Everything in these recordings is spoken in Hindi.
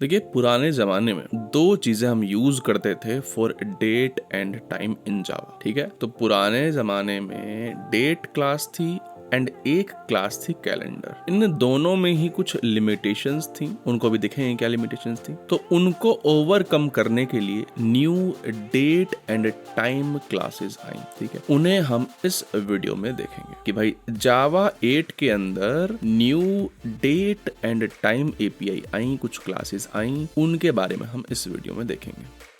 देखिए, पुराने ज़माने में 2 चीज़ें हम यूज़ करते थे for date and time in Java, ठीक है? तो पुराने ज़माने में डेट क्लास थी एंड एक क्लास थी कैलेंडर। इन दोनों में ही कुछ लिमिटेशंस थी, उनको भी देखेंगे क्या लिमिटेशंस थी। तो उनको ओवरकम करने के लिए new date and time classes आई, ठीक है? उन्हें हम इस वीडियो में देखेंगे कि भाई जावा 8 के अंदर new date and time API आई, कुछ क्लासेस आई, उनके बारे में हम इस वीडियो में देखेंगे।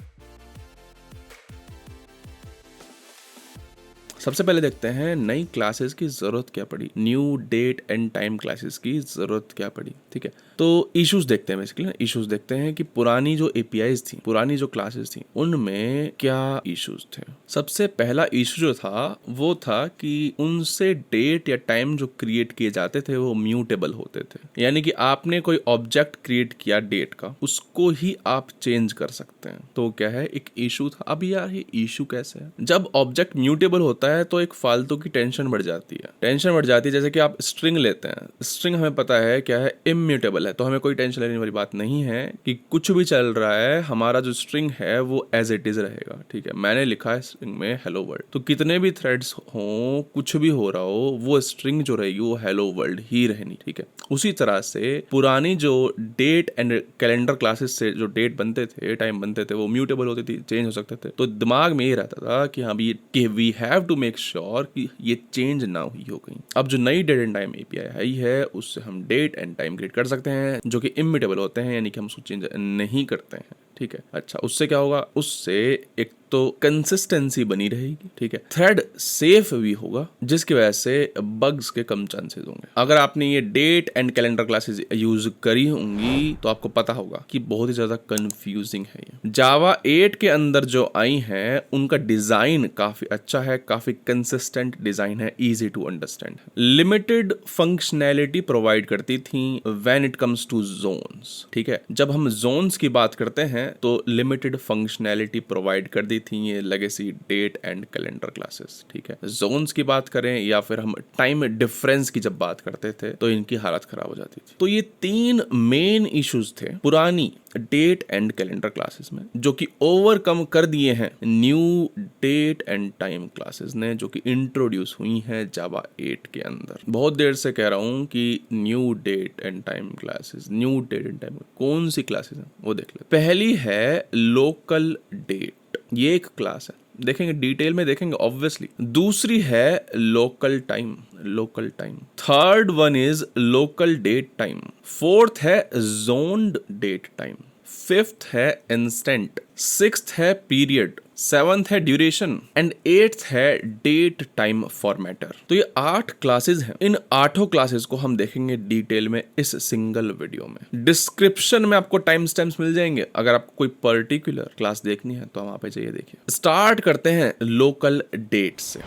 सबसे पहले देखते हैं नई क्लासेस की जरूरत क्या पड़ी, new date and time classes की जरूरत क्या पड़ी, ठीक है? तो इश्यूज देखते हैं, बेसिकली इश्यूज देखते हैं कि पुरानी जो एपीआईज थी, पुरानी जो क्लासेस थी, उनमें क्या इश्यूज थे। सबसे पहला इशू जो था वो था कि उनसे डेट या टाइम जो क्रिएट किए जाते थे वो म्यूटेबल होते थे। यानी कि आपने कोई ऑब्जेक्ट क्रिएट किया डेट का, उसको ही आप चेंज कर सकते हैं। तो क्या है, एक इशू था। अब यार ये इशू कैसे है? जब ऑब्जेक्ट म्यूटेबल होता है तो एक फालतू की टेंशन बढ़ जाती है। जैसे कि आप स्ट्रिंग लेते हैं, स्ट्रिंग हमें पता है क्या है, इम्यूटेबल है, तो हमें कोई टेंशन लेने वाली बात नहीं है कि कुछ भी चल रहा है, हमारा जो स्ट्रिंग है वो एज इट इज रहेगा, ठीक है? मैंने लिखा है स्ट्रिंग में हेलो वर्ल्ड, तो कितने भी थ्रेड्स हो, कुछ भी हो रहा हो, वो स्ट्रिंग जो रहेगी वो हेलो वर्ल्ड ही रहनी, ठीक है? उसी तरह से पुरानी जो डेट एंड कैलेंडर क्लासेस से जो डेट बनते थे, टाइम बनते थे, वो म्यूटेबल होती थी, चेंज हो सकते थे। तो दिमाग में ये रहता था कि हाँ कि we have to make sure कि ये चेंज ना हुई हो कहीं। अब जो नई डेट एंड टाइम एपीआई आई है, उससे हम डेट एंड टाइम क्रिएट कर सकते हैं जो कि इम्यूटेबल होते हैं, यानी कि हम उसको चेंज नहीं करते हैं, ठीक है? अच्छा, उससे क्या होगा? उससे एक तो कंसिस्टेंसी बनी रहेगी, ठीक है? थ्रेड सेफ भी होगा, जिसकी वजह से बग्स के कम चांसेस होंगे। अगर आपने ये date and calendar classes use करी होंगी तो आपको पता होगा कि बहुत ही ज्यादा कंफ्यूजिंग है ये। जावा 8 के अंदर जो आई हैं, उनका डिजाइन काफी अच्छा है, काफी कंसिस्टेंट डिजाइन है, इजी टू अंडरस्टैंड है। लिमिटेड फंक्शनैलिटी प्रोवाइड करती थी when it comes to zones, ठीक है? जब हम जोन्स की बात करते हैं तो लिमिटेड फंक्शनैलिटी प्रोवाइड कर दी थी ये legacy date and calendar classes, ठीक है? जोन्स की बात करें या फिर हम टाइम डिफरेंस की जब बात करते थे तो इनकी हालत खराब हो जाती थी। तो ये 3 मेन इश्यूज थे पुरानी डेट एंड कैलेंडर क्लासेस में, जो कि ओवरकम कर दिए हैं new date and time classes ने, जो कि इंट्रोड्यूस हुई हैं जावा 8 के अंदर। बहुत देर से कह रहा हूं कि new date and time classes, new date and time, कौन सी क्लासेस हैं वो देख ले। पहली है लोकल डेट, ये एक क्लास है, देखेंगे डिटेल में देखेंगे ऑब्वियसली। दूसरी है local time, local time. Third one is local date time. Fourth है जोन्ड डेट टाइम। फिफ्थ है इंस्टेंट। सिक्स्थ है पीरियड। सेवंथ है ड्यूरेशन एंड एट्थ है डेट टाइम फॉर्मेटर। तो ये 8 क्लासेस हैं। इन 8 क्लासेस को हम देखेंगे डिटेल में इस सिंगल वीडियो में। डिस्क्रिप्शन में आपको टाइम स्टैम्प्स मिल जाएंगे। अगर आपको कोई पर्टिकुलर क्लास देखनी है तो वहां पे जाइए, देखिए। स्टार्ट करते हैं लोकल डेट से,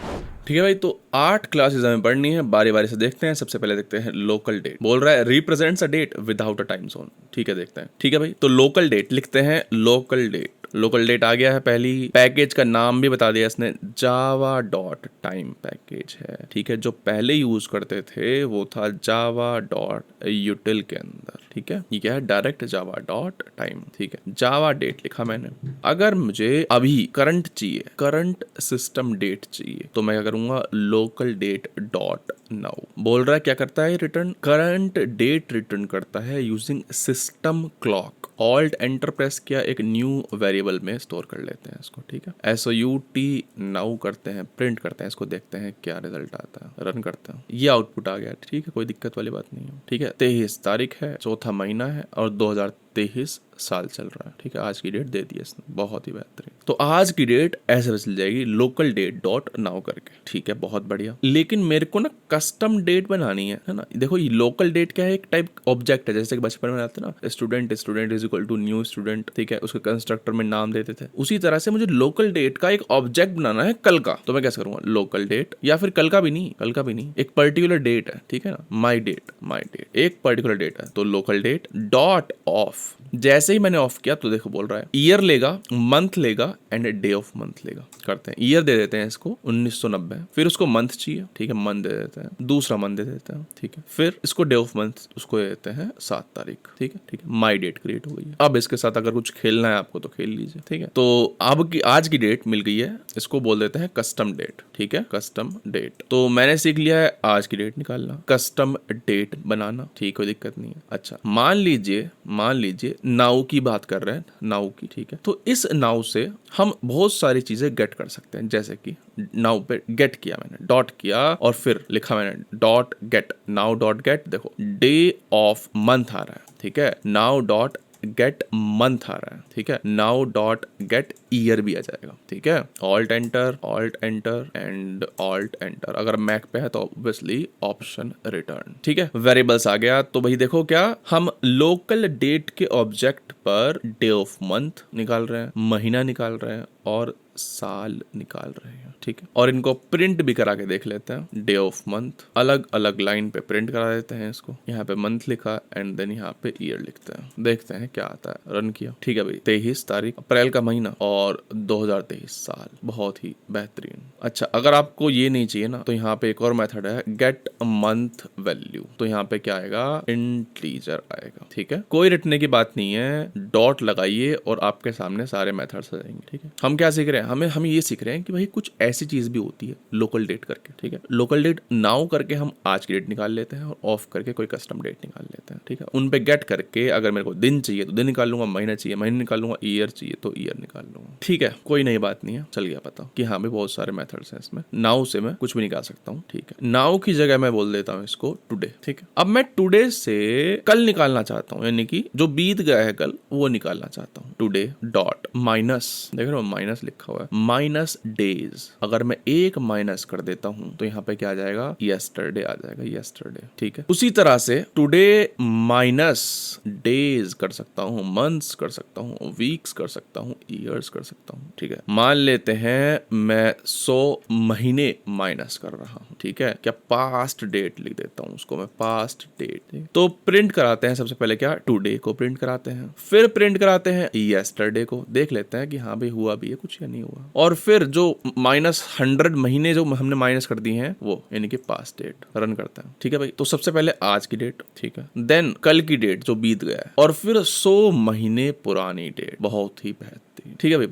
ठीक है भाई? तो 8 क्लासेस हमें पढ़नी है, बारी बारी से देखते हैं। सबसे पहले देखते हैं लोकल डेट। बोल रहा है represents a date without a time zone, ठीक है? देखते हैं, ठीक है भाई? तो लोकल डेट लिखते हैं, लोकल डेट। लोकल डेट आ गया है। पहली पैकेज का नाम भी बता दिया इसने, जावा डॉट टाइम पैकेज है, ठीक है? जो पहले यूज करते थे वो था जावा डॉट यूटिल के अंदर, ठीक है? ये क्या है? डायरेक्ट जावा डॉट टाइम, ठीक है? जावा डेट लिखा मैंने। अगर मुझे अभी करंट चाहिए, करंट सिस्टम डेट चाहिए, तो मैं क्या करूंगा? Local date dot now. बोल रहा है क्या करता है? रिटर्न करंट डेट रिटर्न करता है using system clock. Alt enter press किया, एक न्यू वेरिएबल में स्टोर कर लेते हैं इसको, ठीक है? SOUT नाउ करते हैं, प्रिंट करते हैं इसको, देखते हैं क्या रिजल्ट आता है। रन करते हैं, ये आउटपुट आ गया, ठीक है? कोई दिक्कत वाली बात नहीं है, ठीक है? 23 तारीख है, चौथा महीना है और 2023 साल चल रहा है, ठीक है? आज की डेट दे दी इसने, बहुत ही बेहतरीन। तो आज की डेट ऐसे चल जाएगी, लोकल डेट डॉट नाउ करके, ठीक है? बहुत बढ़िया। लेकिन मेरे को ना कस्टम डेट बनानी है ना? देखो, ये लोकल डेट क्या है? एक टाइप ऑब्जेक्ट है, जैसे कि बचपन में आते ना, student is equal to new student, ठीक है? उसके कंस्ट्रक्टर में नाम देते थे। उसी तरह से मुझे लोकल डेट का एक ऑब्जेक्ट बनाना है कल का। तो मैं कैसे करूंगा? लोकल डेट, या फिर कल का भी नहीं, कल का भी नहीं, एक पर्टिकुलर डेट है, ठीक है ना? माई डेट एक पर्टिकुलर डेट है, तो local date dot of of. जैसे ही मैंने ऑफ किया तो देखो बोल रहा है ईयर लेगा, मंथ लेगा एंड डे ऑफ मंथ लेगा। करते हैं ईयर दे देते हैं इसको 1990, फिर उसको मंथ चाहिए, ठीक है, मंथ दे देते हैं, दूसरा मंथ दे देते हैं, ठीक है, फिर इसको डे ऑफ मंथ उसको दे देते हैं 7 तारीख, ठीक है, ठीक है, माई डेट क्रिएट हो गई है। अब इसके साथ अगर कुछ खेलना है आपको तो खेल लीजिए, ठीक है। तो अब की आज की डेट मिल गई है, इसको बोल देते हैं कस्टम डेट, ठीक है, कस्टम डेट। तो मैंने सीख लिया है आज की डेट निकालना, कस्टम डेट बनाना, ठीक, कोई दिक्कत नहीं है। अच्छा मान लीजिए नाउ की बात कर रहे हैं, नाउ की, ठीक है। तो इस नाउ से हम बहुत सारी चीजें गेट कर सकते हैं, जैसे कि नाउ पे गेट किया मैंने, डॉट किया और फिर लिखा मैंने dot gate, now dot gate, देखो डे ऑफ मंथ आ रहा है, ठीक है, नाउ डॉट गेट मंथ आ रहा है, ठीक है, नाउ डॉट गेट ईयर भी आ जाएगा, ठीक है, alt enter and alt enter. अगर मैक पे है तो ऑब्वियसली ऑप्शन रिटर्न, ठीक है। वेरिएबल्स आ गया, तो भाई देखो क्या हम लोकल डेट के object per day of month निकाल रहे हैं, महीना निकाल रहे हैं और साल निकाल रहे हैं, ठीक है। और इनको प्रिंट भी करा के देख लेते हैं, डे ऑफ मंथ अलग अलग लाइन पे प्रिंट करा देते हैं इसको, यहाँ पे मंथ लिखा एंड देन यहाँ पे ईयर लिखते हैं, देखते हैं क्या आता है। रन किया, ठीक है भाई, 23 तारीख अप्रैल का महीना और 2023 साल, बहुत ही बेहतरीन। अच्छा अगर आपको ये नहीं चाहिए ना तो यहाँ पे एक और मेथड है, गेट मंथ वैल्यू। तो यहाँ पे क्या आएगा, इंटीजर आएगा, ठीक है, कोई रटने की बात नहीं है, डॉट लगाइए और आपके सामने सारे मेथड्स आ जाएंगे, ठीक है। हम क्या सीख रहे हैं, हम ये सीख रहे हैं कि भाई कुछ ऐसी चीज भी होती है लोकल डेट करके, ठीक है, लोकल डेट नाउ करके हम आज की डेट निकाल लेते हैं और ऑफ करके कोई कस्टम डेट निकाल लेते हैं, ठीक है। उन पे गेट करके अगर मेरे को दिन चाहिए तो दिन निकाल लूंगा, महीना चाहिए महीने निकाल लूंगा, ईयर चाहिए तो ईयर निकाल लूंगा, ठीक है, कोई नई बात नहीं है। चल गया पता कि हाँ भी बहुत सारे मेथड्स हैं इसमें, नाउ से मैं कुछ भी निकाल सकता हूँ, ठीक है। नाउ की जगह मैं बोल देता हूँ इसको टुडे, ठीक है। अब मैं टुडे से कल निकालना चाहता हूँ, यानी कि जो बीत गया है कल वो निकालना चाहता हूँ, टुडे डॉट माइनस, देख रहे हो माइनस लिखा हुआ है, माइनस डेज। अगर मैं एक माइनस कर देता हूं तो यहाँ पे क्या आ जाएगा, यस्टरडे आ जाएगा, यस्टरडे, ठीक है। उसी तरह से टुडे माइनस डेज कर सकता हूँ, मंथ्स कर सकता हूँ, वीक्स कर सकता हूँ, ईयर्स कर सकता हूँ, ठीक है। मान लेते हैं मैं 100 महीने माइनस कर रहा हूँ, ठीक है, क्या पास्ट डेट लिख देता हूँ उसको मैं, पास्ट डेट। तो प्रिंट कराते हैं सबसे पहले क्या, टुडे को प्रिंट कराते हैं, फिर प्रिंट कराते हैं यस्टरडे को, देख लेते हैं कि हाँ भाई हुआ भी है कुछ या नहीं हुआ, और फिर जो -100 महीने जो हमने माइनस कर दिए हैं वो, यानी कि पास्ट डेट। रन करते हैं, ठीक है भाई। तो सबसे पहले आज की डेट, ठीक है, देन कल की डेट जो बीत गया है, और फिर 100 महीने पुरानी डेट, बहुत ही बेहतरीन, ठीक है भाई।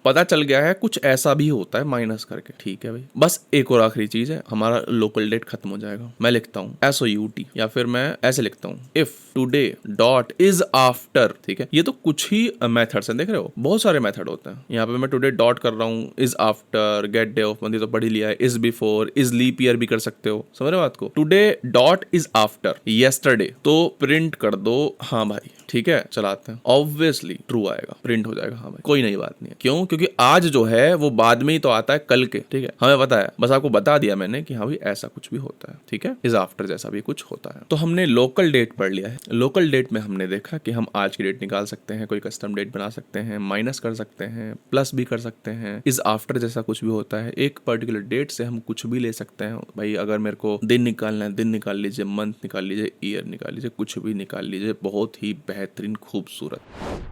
पता चल गया है कुछ ऐसा भी होता है माइनस करके, ठीक है भाई। बस एक और आखिरी चीज है, हमारा लोकल डेट खत्म हो जाएगा। मैं लिखता हूँ SOUT, या फिर मैं ऐसे लिखता हूँ if today dot is after, ठीक है। ये तो कुछ ही मेथड्स हैं, देख रहे हो बहुत सारे मेथड होते हैं। यहाँ पे मैं टुडे डॉट कर रहा हूँ, is after, get day of month तो पढ़ ही लिया है, is before, is leap year भी कर सकते हो, समझ रहे हो बात को। Today dot is after yesterday, तो प्रिंट कर दो, हाँ भाई, ठीक है, चलाते हैं। ऑब्वियसली ट्रू आएगा, प्रिंट हो जाएगा, हाँ भाई, कोई नई बात नहीं है। क्यों, क्योंकि आज जो है वो बाद में ही तो आता है कल के, ठीक है, हमें पता है, बस आपको बता दिया मैंने कि हाँ भाई ऐसा कुछ भी होता है, ठीक है, इज आफ्टर जैसा भी कुछ होता है। तो हमने लोकल डेट पढ़ लिया है। लोकल डेट में हमने देखा कि हम आज की डेट निकाल सकते हैं, कोई कस्टम डेट बना सकते हैं, माइनस कर सकते हैं, प्लस भी कर सकते हैं, इज आफ्टर जैसा कुछ भी होता है। एक पर्टिकुलर डेट से हम कुछ भी ले सकते हैं भाई। अगर मेरे को दिन निकालना है, दिन निकाल लीजिए, मंथ निकाल लीजिए, ईयर निकाल लीजिए, कुछ भी निकाल लीजिए, बहुत ही बेहतरीन खूबसूरत।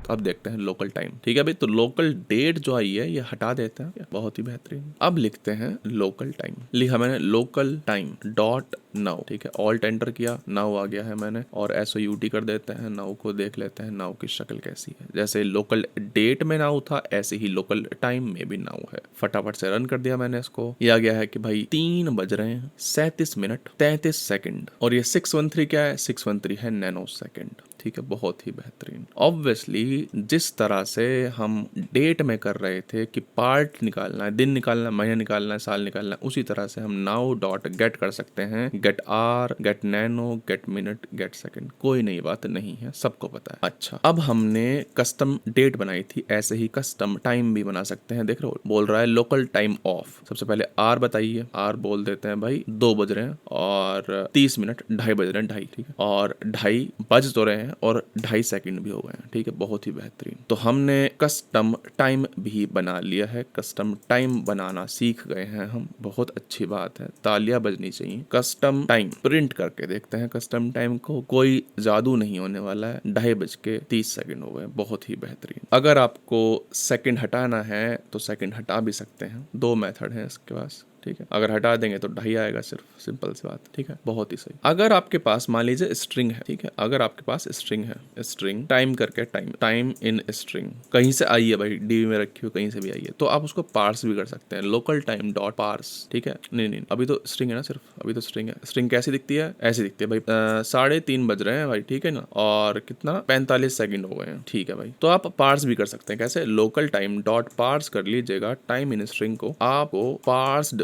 तो अब देखते हैं लोकल टाइम, ठीक है भाई। तो लोकल डेट जो आई है ये हटा देते हैं, बहुत ही बेहतरीन। अब लिखते हैं लोकल टाइम, लिखा मैंने लोकल टाइम डॉट नाउ, ठीक है, ऑल्ट एंटर किया, नाउ आ गया है मैंने, और SOUT कर देते हैं, नाउ को देख लेते हैं नाउ की शक्ल कैसी है। जैसे लोकल डेट में नाउ था ऐसे ही लोकल टाइम में भी नाउ है। फटाफट से रन कर दिया मैंने इसको, ये आ गया है कि भाई 3 बज रहे हैं 37 मिनट 33 सेकंड, और ये 613 क्या है, 613 है नैनो सेकंड, ठीक है, बहुत ही बेहतरीन। ऑब्वियसली जिस तरह से हम डेट में कर रहे थे कि पार्ट निकालना है, दिन निकालना है, महीना निकालना है, साल निकालना है, उसी तरह से हम नाउ डॉट गेट कर सकते हैं, get hour, get nano, get minute, get second. कोई नई बात नहीं है, सबको पता है। अच्छा, अब हमने कस्टम डेट बनाई थी, ऐसे ही कस्टम टाइम भी बना सकते हैं। देख रहे हो बोल रहा है लोकल टाइम ऑफ, सबसे पहले आर बताइए, आर बोल देते हैं भाई 2 बज रहे हैं और 30 मिनट, 2:30 बज रहे हैं, 2:30, ठीक है, और 2:30 बज तो रहे हैं हैं और 2.5 सेकंड भी हो गए हैं, ठीक है, बहुत ही बेहतरीन। तो हमने कस्टम टाइम भी बना लिया है, कस्टम टाइम बनाना सीख गए हैं हम, बहुत अच्छी बात है, तालियां बजनी चाहिए। कस्टम टाइम प्रिंट करके देखते हैं कस्टम टाइम को, कोई जादू नहीं होने वाला है। 2:30 हो गए, बहुत ही बेहतरीन। अगर आपको सेकंड हटाना है तो सेकंड हटा भी सकते हैं, 2 मेथड है इसके पास, ठीक है। अगर हटा देंगे तो 2.5 आएगा, सिर्फ सिंपल सी बात, ठीक है, बहुत ही सही। अगर आपके पास मान लीजिए स्ट्रिंग है, ठीक है, अगर आपके पास स्ट्रिंग है, स्ट्रिंग टाइम करके टाइम इन स्ट्रिंग कहीं से आई है भाई, डीबी में रखी हो कहीं से भी आई है, तो आप उसको पार्स भी कर सकते हैं, लोकल टाइम डॉट पार्स, ठीक है। नहीं, अभी तो स्ट्रिंग है ना, सिर्फ अभी तो स्ट्रिंग है। स्ट्रिंग कैसी दिखती है? ऐसी दिखती है भाई, 3:30 बज रहे हैं भाई, ठीक है ना, और कितना 45 सेकंड हो गए हैं, ठीक है भाई। तो आप पार्स भी कर सकते हैं, कैसे? लोकल टाइम डॉट पार्स कर लीजिएगा टाइम इन स्ट्रिंग को, आपको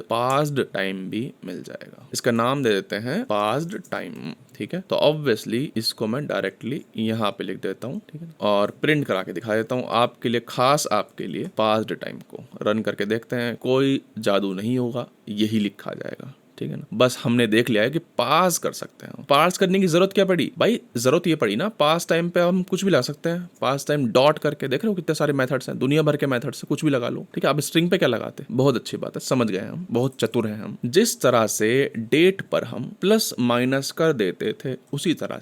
पास्ड टाइम भी मिल जाएगा। इसका नाम दे देते हैं पास्ड टाइम, ठीक है। तो ऑब्वियसली इसको मैं डायरेक्टली यहाँ पे लिख देता हूँ, ठीक है, और प्रिंट करा के दिखा देता हूँ आपके लिए, खास आपके लिए। पास्ड टाइम को रन करके देखते हैं, कोई जादू नहीं होगा, यही लिखा जाएगा, ठीक है ना। बस हमने देख लिया है कि पास कर सकते हैं। पास करने की जरूरत क्या पड़ी भाई? जरूरत ये पड़ी ना, पास टाइम पे हम कुछ भी ला सकते हैं। पास टाइम डॉट करके देख रहे हो कितने सारे मेथड्स हैं, दुनिया भर के मेथड्स से कुछ भी लगा लो, ठीक है। अब स्ट्रिंग पे क्या लगाते हैं? बहुत अच्छी बात है, समझ गए हम, बहुत चतुर हैं हम। जिस तरह से डेट पर हम प्लस माइनस कर देते थे उसी तरह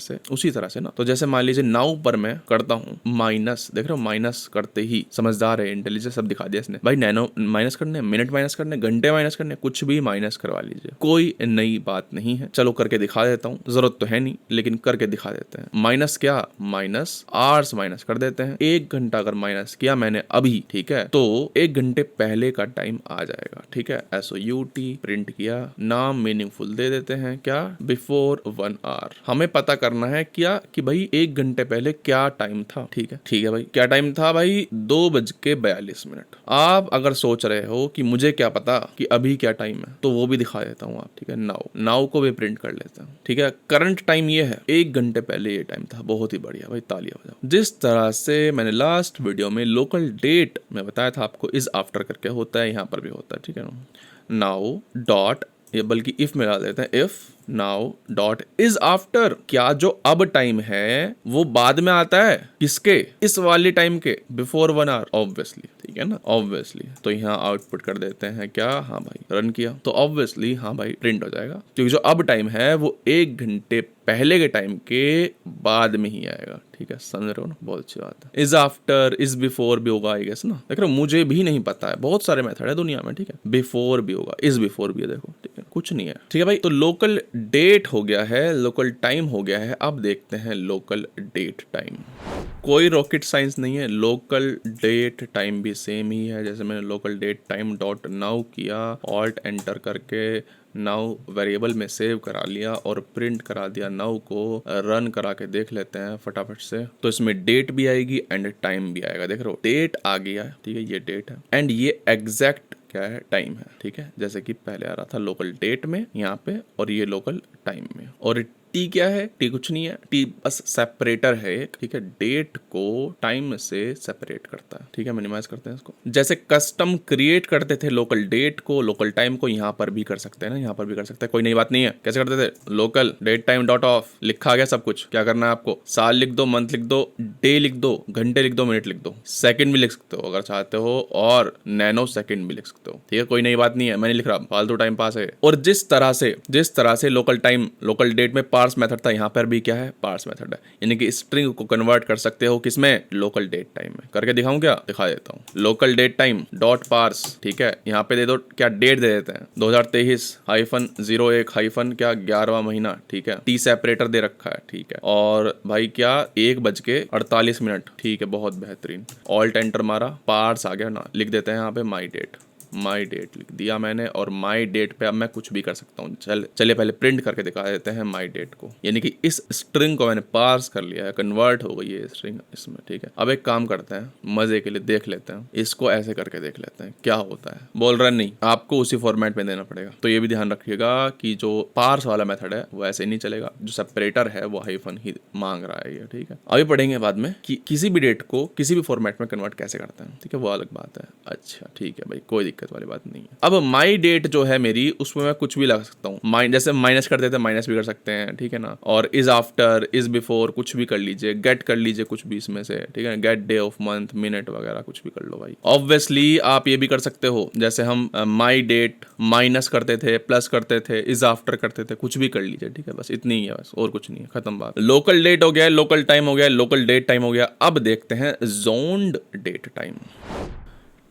से ना, तो जैसे मान लीजिए नाउ पर मैं करता हूँ माइनस, देख रहे हो, माइनस करते ही समझदार है, इंटेलिजेंस सब दिखा दिया इसने भाई। नैनो माइनस करने, मिनट माइनस करने, घंटे माइनस करने, कुछ भी माइनस करवा लीजिए, कोई नई बात नहीं है। चलो करके दिखा देता हूँ, जरूरत तो है नहीं लेकिन करके दिखा देते हैं। माइनस क्या? माइनस आवर्स माइनस कर देते हैं। 1 घंटा अगर माइनस किया मैंने अभी, ठीक है, तो 1 घंटे पहले का टाइम आ जाएगा, ठीक है। SOUT प्रिंट किया, नाम मीनिंगफुल दे देते हैं, क्या? Before 1 hour. हमें पता करना है क्या कि भाई 1 घंटे पहले क्या टाइम था, ठीक है भाई, क्या टाइम था भाई? 2:42। आप अगर सोच रहे हो कि मुझे क्या पता कि अभी क्या टाइम है, तो वो भी दिखा देता हूँ आप, ठीक है। नाउ को भी प्रिंट कर लेता हूँ, ठीक है। करंट टाइम ये है, 1 घंटे पहले ये टाइम था, बहुत ही बढ़िया भाई, तालियां बजाओ। जिस तरह से मैंने लास्ट वीडियो में लोकल डेट में बताया था आपको, इज आफ्टर करके होता है, यहाँ पर भी होता है, ठीक है ना। नाउ डॉट, ये बल्कि इफ में डाल देते हैं, if now dot is after, क्या जो अब टाइम है वो बाद में आता है, किसके? इस वाले टाइम के, बिफोर 1 आवर, ऑब्वियसली, ठीक है ना, ऑब्वियसली। तो यहाँ आउटपुट कर देते हैं क्या? हाँ भाई, रन किया तो ऑब्वियसली हाँ भाई प्रिंट हो जाएगा, क्योंकि जो अब टाइम है वो 1 घंटे पहले के टाइम के बाद में ही आएगा, ठीक है, समझ रहे हो ना, बहुत अच्छी बात है। इज आफ्टर, इज बिफोर भी होगा, आई गेस ना, देख रहे हो, मुझे भी नहीं पता है, बहुत सारे मेथड है दुनिया में, ठीक है। बिफोर भी होगा, इज बिफोर भी है, देखो, ठीक है, कुछ नहीं है, ठीक है भाई। तो लोकल डेट हो गया है, लोकल टाइम हो गया है, अब देखते हैं लोकल डेट टाइम। कोई रॉकेट साइंस नहीं है, लोकल डेट टाइम भी सेम ही है। जैसे मैंने local date time dot now किया, ऑल्ट एंटर करके नाउ वेरिएबल में सेव करा लिया और प्रिंट करा दिया नाउ को, रन करा के देख लेते हैं फटाफट से। तो इसमें डेट भी आएगी एंड टाइम भी आएगा, देख रहे हो, डेट आ गया, ठीक है, ये डेट है एंड ये एग्जैक्ट क्या है? टाइम है, ठीक है। जैसे कि पहले आ रहा था लोकल डेट में यहाँ पे, और ये लोकल टाइम में। और टी क्या है? टी कुछ नहीं है, टी बस सेपरेटर है एक, ठीक है, डेट को टाइम से सेपरेट करता है, ठीक है। मिनिमाइज करते हैं इसको। जैसे कस्टम क्रिएट करते थे लोकल डेट को, लोकल टाइम को, यहाँ पर भी कर सकते हैं ना, यहाँ पर भी कर सकते हैं, कोई नई बात नहीं है। कैसे करते थे? Local date time dot of, लिखा गया सब कुछ। क्या करना है आपको? साल लिख दो, मंथ लिख दो, डे लिख दो, घंटे लिख दो, मिनट लिख दो, सेकंड भी लिख सकते हो अगर चाहते हो, और नैनो सेकंड भी लिख सकते हो, ठीक है, कोई नई बात नहीं है, मैं नहीं लिख रहा, फालतू टाइम पास है। और जिस तरह से लोकल टाइम लोकल डेट में पार्स मेथड था, यहाँ पर भी क्या है? पार्स मेथड है, यानी कि स्ट्रिंग को कन्वर्ट कर सकते हो किसमें? लोकल डेट टाइम में। करके दिखाऊं क्या? दिखा देता हूँ। Local date time dot parse, ठीक है, यहाँ पे दे दो, क्या डेट दे देते हैं, 2023-01 हाइफन क्या 11वां महीना, ठीक है। टी सेपरेटर दे रखा है, ठीक है। और भाई क्या 1:48, ठीक है, बहुत बेहतरीन। ऑल्ट एंटर मारा, पार्स आ गया ना, लिख देते हैं यहाँ पे माई डेट लिख दिया मैंने, और माई डेट पे अब मैं कुछ भी कर सकता हूँ। चलिए पहले प्रिंट करके दिखा देते हैं माई डेट को, यानी कि इस स्ट्रिंग को मैंने पार्स कर लिया है, कन्वर्ट हो गई है स्ट्रिंग इसमें, ठीक है। अब एक काम करते हैं, मजे के लिए देख लेते हैं, इसको ऐसे करके देख लेते हैं क्या होता है। बोल रहा नहीं, आपको उसी फॉर्मेट में देना पड़ेगा। तो ये भी ध्यान रखिएगा कि जो पार्स वाला मेथड है वो ऐसे नहीं चलेगा, जो सेपरेटर है वो हाइफन ही मांग रहा है ये, ठीक है। अभी पढ़ेंगे बाद में कि किसी भी डेट को किसी भी फॉर्मेट में कन्वर्ट कैसे करते हैं, ठीक है, वो अलग बात है। अच्छा ठीक है भाई, कोई दिक्कत वाली बात नहीं है। अब माई डेट जो है मेरी, उसमें मैं कुछ भी लगा सकता हूँ, जैसे माइनस करते थे माइनस भी कर सकते हैं, ठीक है ना। और इज आफ्टर, इज बिफोर, कुछ भी कर लीजिए, गेट कर लीजिए कुछ भी इसमें से, ठीक है, get day of month, minute वगैरह कुछ भी कर लो भाई। ऑब्वियसली आप ये भी कर सकते हो, जैसे हम माई डेट माइनस करते थे, प्लस करते थे, इज आफ्टर करते थे, कुछ भी कर लीजिए, ठीक है, बस इतनी ही है, बस और कुछ नहीं है, खत्म बात। लोकल डेट हो गया, लोकल टाइम हो गया, लोकल डेट टाइम हो गया। अब देखते हैं जोन्ड डेट टाइम,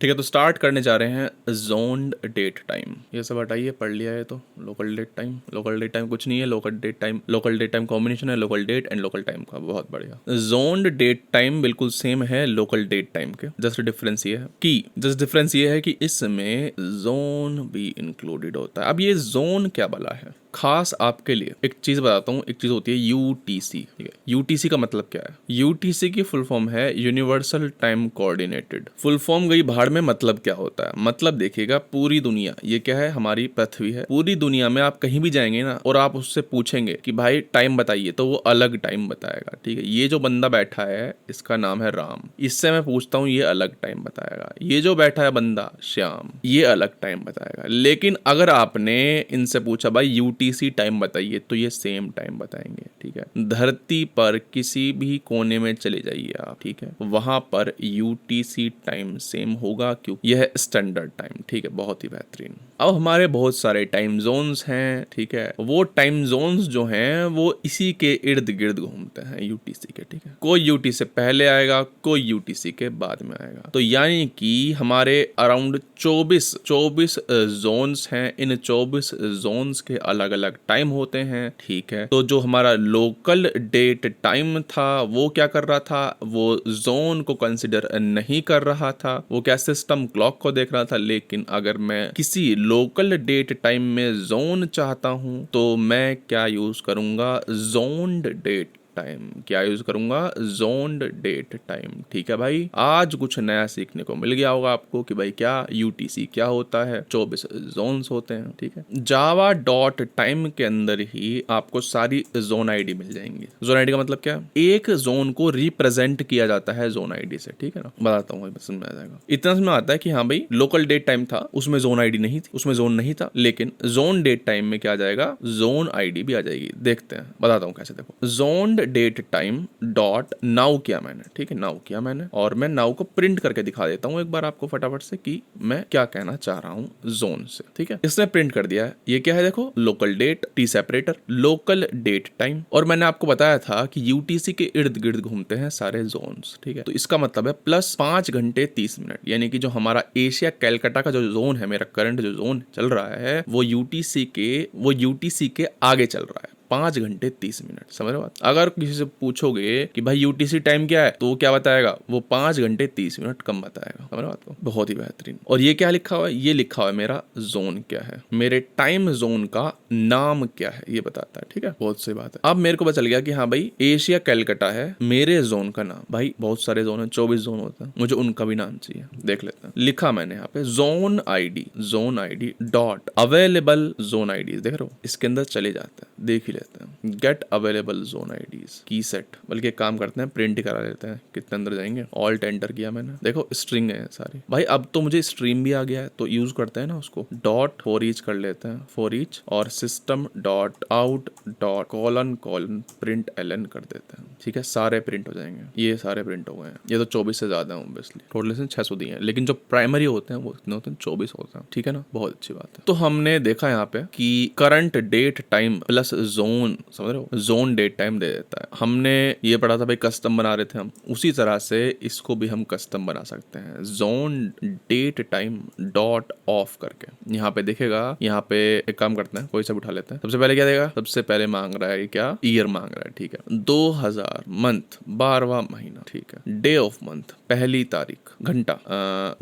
ठीक है। तो स्टार्ट करने जा रहे हैं जोन्ड डेट टाइम। ये सब हटाइए, पढ़ लिया है तो। Local date time, local date time कुछ नहीं है, लोकल डेट टाइम कॉम्बिनेशन है local date and local time का, बहुत बढ़िया। जोन्ड डेट टाइम बिल्कुल सेम है लोकल डेट टाइम के, जस्ट डिफरेंस ये है कि इसमें जोन भी इंक्लूडेड होता है। अब ये जोन क्या भला है, खास आपके लिए एक चीज बताता हूँ। एक चीज होती है यूटीसी, ठीक है। यूटीसी का मतलब क्या है? यूटीसी की फुल फॉर्म है universal time coordinated. Full form गई भाड़ में, मतलब क्या होता है? मतलब देखिएगा, पूरी दुनिया, ये क्या है, हमारी पृथ्वी है, पूरी दुनिया में आप कहीं भी जाएंगे ना और आप उससे पूछेंगे कि भाई टाइम बताइए, तो वो अलग टाइम बताएगा, ठीक है। ये जो बंदा बैठा है इसका नाम है राम, इससे मैं पूछता हूँ ये अलग टाइम बताएगा। ये जो बैठा है बंदा श्याम, ये अलग टाइम बताएगा। लेकिन अगर आपने इनसे पूछा भाई यूटीसी टाइम बताइए, तो ये सेम टाइम बताएंगे, ठीक है। धरती पर किसी भी कोने में चले जाइए आप, ठीक है, वहां पर यूटीसी टाइम सेम होगा, क्यों? यह स्टैंडर्ड टाइम, ठीक है, बहुत ही बेहतरीन। अब हमारे बहुत सारे टाइम जोन्स हैं, ठीक है। वो टाइम जोन्स जो हैं वो इसी के इर्द गिर्द घूमते हैं यूटीसी के, ठीक है। कोई यूटीसी से पहले आएगा, कोई यूटीसी के बाद में आएगा। तो यानी कि हमारे अराउंड 24 जोन्स हैं। इन 24 जोन्स के अलग अलग टाइम होते हैं, ठीक है। तो जो हमारा लोकल डेट टाइम था वो क्या कर रहा था? वो जोन को कंसिडर नहीं कर रहा था, वो क्या सिस्टम क्लॉक को देख रहा था। लेकिन अगर मैं किसी लोकल डेट टाइम में जोन चाहता हूं, तो मैं क्या यूज करूंगा? Zoned date time. क्या यूज करूंगा? जोन्ड डेट टाइम, ठीक है भाई। आज कुछ नया सीखने को मिल गया होगा आपको कि भाई क्या यूटीसी क्या होता है। 24 जोन्स होते हैं, ठीक है। जावा डॉट टाइम के अंदर ही आपको सारी जोन आईडी मिल जाएंगी। जोन आईडी का मतलब क्या? एक जोन को रिप्रेजेंट किया जाता है जोन आईडी से, ठीक है ना। बताता हूँ, समझ में आ जाएगा। इतना समझ में आता है कि हाँ भाई लोकल डेट टाइम था, उसमें जोन आईडी नहीं थी, उसमें जोन नहीं था। लेकिन जोन डेट टाइम में क्या आ जाएगा? जोन आईडी भी आ जाएगी। देखते हैं, बताता हूँ कैसे। देखो, zone date time dot now किया मैंने, ठीक है, नाउ किया मैंने, और मैं नाउ को प्रिंट करके दिखा देता हूँ एक बार आपको फटाफट से कि मैं क्या कहना चाह रहा हूँ जोन से, ठीक है। इसने प्रिंट कर दिया है। ये क्या है? देखो, local date, T separator, local date time. और मैंने आपको बताया था कि यूटीसी के इर्द गिर्द घूमते हैं सारे जोन्स, ठीक है। तो इसका मतलब है प्लस 5 घंटे 30 मिनट, यानी कि जो हमारा एशिया कैलकाटा का जो जोन है, मेरा करंट जो जोन चल रहा है, वो यूटीसी के आगे चल रहा है। 5 घंटे 30 मिनट, समझ रहे हो बात? अगर किसी से पूछोगे कि भाई यूटीसी टाइम क्या है, तो वो क्या बताएगा? वो 5 घंटे 30 मिनट कम बताएगा, समझ रहे हो बात को? बहुत ही बेहतरीन। और ये क्या लिखा हुआ है? ये लिखा हुआ है मेरा जोन क्या है, मेरे टाइम जोन का नाम क्या है, ये बताता है, ठीक है। बहुत सही बात है। अब मेरे को पता चल गया कि हाँ भाई एशिया कैलकाटा है मेरे जोन का नाम। भाई बहुत सारे जोन है, 24 जोन होता है, मुझे उनका भी नाम चाहिए। देख लेते हैं, लिखा मैंने यहाँ पे zone ID dot available zone ID, देख रहे हो? इसके अंदर चले जाते हैं, देख ही लेते हैं। गेट अवेलेबल जोन आईडीज की सेट, बल्कि एक काम करते हैं, प्रिंट ही करा लेते हैं। कितने अंदर जाएंगे? ऑल्ट एंटर किया मैंने, देखो स्ट्रिंग है सारी। भाई अब तो मुझे स्ट्रीम भी आ गया है, तो यूज करते हैं ना उसको। डॉट फॉर ईच कर लेते हैं, फॉर ईच, और system dot out dot colon println कर देते हैं, ठीक है। सारे प्रिंट हो जाएंगे, ये सारे प्रिंट हो गए हैं। ये तो 24 से ज्यादा है ऑब्वियसली, टोटल से 600 दिए हैं, लेकिन जो प्राइमरी होते हैं वो कितने होते हैं? 24 होते हैं, ठीक है ना। बहुत अच्छी बात है। तो हमने देखा यहाँ पे कि current date time plus zone, समझ रहे हो, जोन डेट टाइम दे देता है। हमने ये पढ़ा था भाई, कस्टम बना रहे थे हम, उसी तरह से इसको भी हम कस्टम बना सकते हैं। Zone date time dot of करके यहाँ पे दिखेगा। यहाँ पे एक काम करते हैं, कोई सा उठा लेते हैं। सबसे पहले क्या देगा? सबसे पहले मांग रहा है क्या? ईयर मांग रहा है, ठीक है। 2000 मंथ 12वां महीना, ठीक है। डे ऑफ मंथ पहली तारीख, घंटा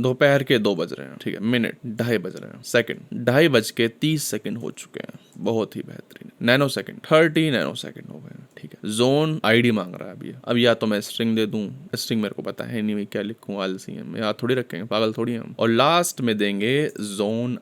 दोपहर के 2 बज रहे हैं, ठीक है। मिनट 2:30 बज रहे हैं, सेकंड 2:30 हो चुके हैं, बहुत ही बेहतरीन। नैनो सेकंड 30 नैनो सेकंड हो गए, ठीक है। जोन आईडी मांग रहा है अभी। अब या तो मैं स्ट्रिंग दे दूं, स्ट्रिंग मेरे को पता है नहीं, क्या लिखूं, आलसी है मैं, याद थोड़ी रखेंगे, पागल थोड़ी हम। और लास्ट में देंगे जोन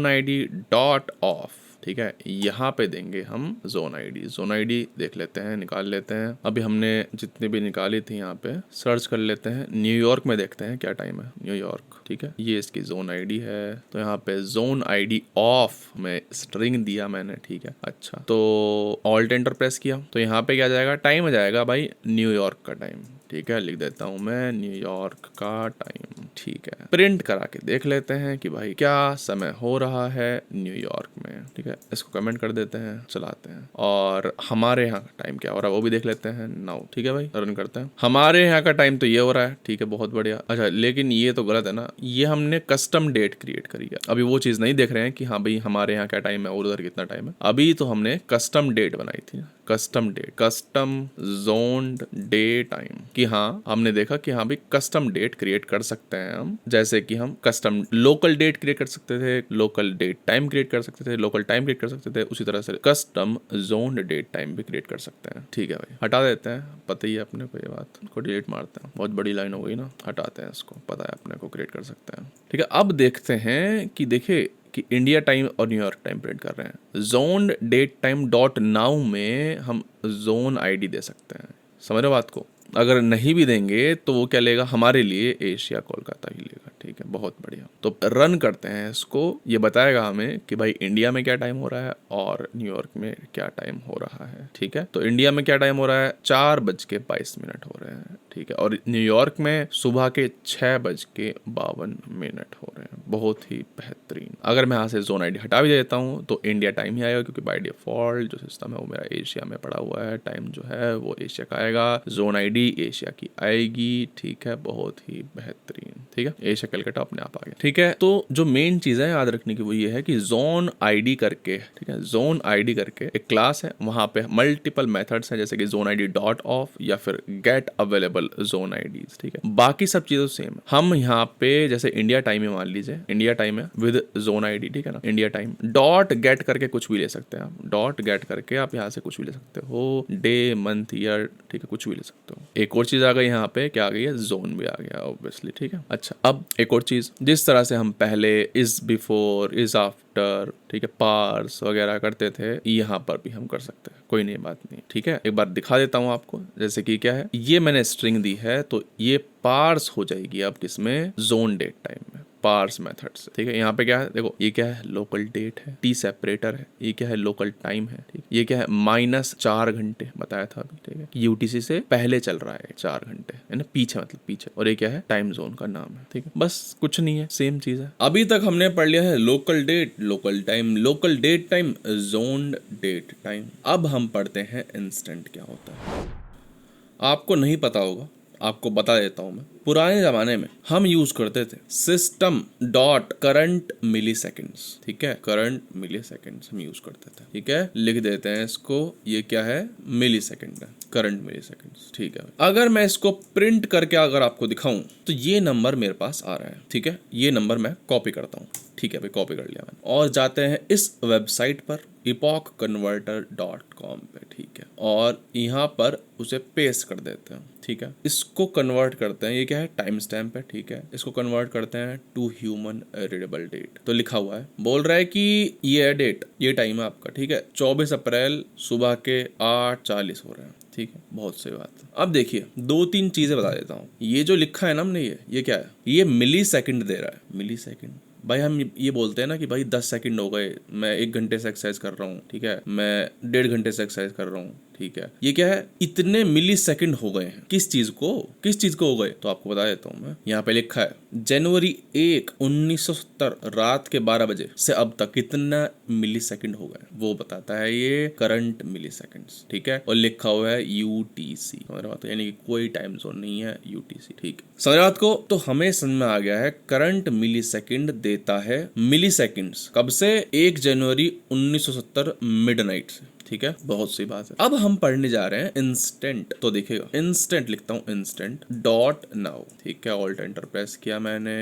आईडी डॉट ऑफ, ठीक है, यहाँ पे देंगे हम जोन आईडी। जोन आईडी देख लेते हैं, निकाल लेते हैं। अभी हमने जितनी भी निकाली थी यहाँ पे सर्च कर लेते हैं। न्यूयॉर्क में देखते हैं क्या टाइम है। न्यूयॉर्क, ठीक है, ये इसकी जोन आईडी है। तो यहाँ पे जोन आईडी ऑफ में स्ट्रिंग दिया मैंने, ठीक है। अच्छा, तो ऑल्ट एंटर प्रेस किया तो यहाँ पे क्या जाएगा, टाइम आ जाएगा भाई न्यूयॉर्क का टाइम, ठीक है। लिख देता हूँ मैं न्यूयॉर्क का टाइम, ठीक है। प्रिंट करा के देख लेते हैं कि भाई क्या समय हो रहा है न्यूयॉर्क में, ठीक है। इसको कमेंट कर देते हैं, चलाते हैं, और हमारे यहाँ का टाइम क्या हो रहा है वो भी देख लेते हैं नाउ, ठीक है भाई। रन करते हैं। हमारे यहाँ का टाइम तो ये हो रहा है, ठीक है, बहुत बढ़िया। अच्छा, लेकिन ये तो गलत है ना, ये हमने कस्टम डेट क्रिएट करी है। अभी वो चीज़ नहीं देख रहे हैं कि हाँ भाई हमारे यहाँ क्या टाइम है और उधर कितना टाइम है। अभी तो हमने कस्टम डेट बनाई थी, custom date, custom zoned day time, कि हाँ हमने देखा कि हाँ भाई कस्टम डेट क्रिएट कर सकते हैं हम। जैसे कि हम कस्टम लोकल डेट क्रिएट कर सकते थे, लोकल डेट टाइम क्रिएट कर सकते थे, लोकल टाइम क्रिएट कर सकते थे, उसी तरह से कस्टम जोन्ड डेट टाइम भी क्रिएट कर सकते हैं, ठीक है भाई। हटा देते हैं, पता ही है अपने को ये बात, को डिलीट मारते हैं। बहुत बड़ी लाइन हो गई ना, हटाते हैं इसको, पता है अपने को क्रिएट कर सकते हैं, ठीक है। अब देखते हैं कि देखिए कि इंडिया टाइम और न्यूयॉर्क टाइम प्रिंट कर रहे हैं। Zone date time dot now में हम जोन आईडी दे सकते हैं, समझ रहे हो बात को। अगर नहीं भी देंगे तो वो क्या लेगा, हमारे लिए एशिया कोलकाता ही लेगा, ठीक है, बहुत बढ़िया। तो रन करते हैं इसको, ये बताएगा हमें कि भाई इंडिया में क्या टाइम हो रहा है और न्यूयॉर्क में क्या टाइम हो रहा है, ठीक है। तो इंडिया में क्या टाइम हो रहा है, 4:22 हो रहे हैं, ठीक है, और न्यूयॉर्क में सुबह के 6:52 हो रहे हैं, बहुत ही बेहतरीन। अगर मैं यहाँ से जोन आईडी हटा भी देता हूँ तो इंडिया टाइम ही आएगा, क्योंकि बाय डिफॉल्ट जो सिस्टम है वो मेरा एशिया में पड़ा हुआ है, टाइम जो है वो एशिया का आएगा, जोन आईडी एशिया की आएगी, ठीक है, बहुत ही बेहतरीन, ठीक है। एशिया कलकत्ता अपने आप आ गया, ठीक है। तो जो मेन चीज है याद रखने की वो ये है कि जोन आईडी करके, ठीक है, जोन आईडी करके एक क्लास है, वहां पे मल्टीपल मेथड्स हैं, जैसे कि जोन आईडी डॉट ऑफ या फिर गेट अवेलेबल जोन आईडीज, ठीक है। बाकी सब चीजें सेम है। हम यहाँ पे जैसे इंडिया टाइम है, मान लीजिए इंडिया टाइम है विद जोन आईडी, ठीक है ना, इंडिया टाइम डॉट गेट करके कुछ भी ले सकते हैं आप, डॉट गेट करके आप यहाँ से कुछ भी ले सकते हो, डे मंथ ईयर, ठीक है, कुछ भी ले सकते हो। एक और चीज आ गई यहाँ पे, क्या आ गई है, जोन भी आ गया ऑब्वियसली, ठीक है। अच्छा, अब एक और चीज, जिस तरह से हम पहले इज बिफोर, इज आफ्टर, ठीक है, पार्स वगैरह करते थे, यहाँ पर भी हम कर सकते हैं, कोई नहीं बात नहीं, ठीक है। एक बार दिखा देता हूँ आपको, जैसे कि क्या है, ये मैंने स्ट्रिंग दी है तो ये पार्स हो जाएगी अब किसमें, जोन डेट टाइम में, पार्स मेथड से, ठीक है। यहाँ पे क्या है, देखो ये क्या है, लोकल डेट है, टी सेपरेटर है, ये क्या है, लोकल टाइम है, ठीक, ये क्या है, -4 घंटे बताया था अभी, ठीक है, यूटीसी से पहले चल रहा है 4 घंटे, है ना, पीछे मतलब पीछे, और ये क्या है, टाइम जोन का नाम है, ठीक है, बस कुछ नहीं है, सेम चीज है। अभी तक हमने पढ़ लिया है local date, local time, local date time, zone date time. अब हम पढ़ते हैं इंस्टेंट क्या होता है। आपको नहीं पता होगा, आपको बता देता हूं मैं। पुराने जमाने में हम यूज करते थे सिस्टम डॉट करंट मिली सेकेंड्स, ठीक है, करंट मिली सेकेंड्स हम यूज करते थे, ठीक है। लिख देते हैं इसको, ये क्या है, मिली सेकेंड है, करंट मिली सेकेंड्स, ठीक है। अगर मैं इसको प्रिंट करके अगर आपको दिखाऊं तो ये नंबर मेरे पास आ रहा है, ठीक है, ये नंबर मैं कॉपी करता हूँ, ठीक है भाई, कॉपी कर लिया मैंने, और जाते हैं इस वेबसाइट पर epochconverter.com पे, ठीक है, और यहाँ पर उसे पेस्ट कर देते हैं, ठीक है। इसको कन्वर्ट करते हैं, ये क्या है, टाइम स्टैम्प है, ठीक है, इसको कन्वर्ट करते हैं टू ह्यूमन रीडेबल डेट। तो लिखा हुआ है, बोल रहा है कि ये है डेट, ये टाइम है आपका, ठीक है, 24 अप्रैल सुबह के 8:40 हो रहे हैं, ठीक है, बहुत सही बात। अब देखिए 2-3 चीजें बता देता हूँ। ये जो लिखा है ना हमने, ये क्या है, ये मिली सेकेंड दे रहा है, मिली सेकेंड। भाई हम ये बोलते हैं ना कि भाई 10 सेकंड हो गए, मैं 1 घंटे से एक्सरसाइज कर रहा हूँ, ठीक है, मैं 1.5 घंटे से एक्सरसाइज कर रहा हूँ, ठीक है। ये क्या है, इतने मिली सेकंड हो गए हैं, किस चीज को हो गए, तो आपको बता देता हूँ मैं। यहाँ पे लिखा है जनवरी 1, 1970 रात के 12 बजे से अब तक कितना मिली सेकंड हो गए, वो बताता है ये करंट मिली सेकंड्स, ठीक है। और लिखा हुआ है यूटीसी, यानी कि कोई टाइम जोन नहीं है, यूटीसी, ठीक है। समझ बात को, तो हमें समझ में आ गया है करंट मिली सेकंड देता है मिली सेकंड्स, कब से, 1 जनवरी 1970 मिडनाइट से, ठीक है, बहुत सी बात है। अब हम पढ़ने जा रहे हैं इंस्टेंट। तो देखिएगा, इंस्टेंट लिखता हूँ, इंस्टेंट डॉट नाउ, ठीक है, ऑल्ट एंटर प्रेस किया मैंने,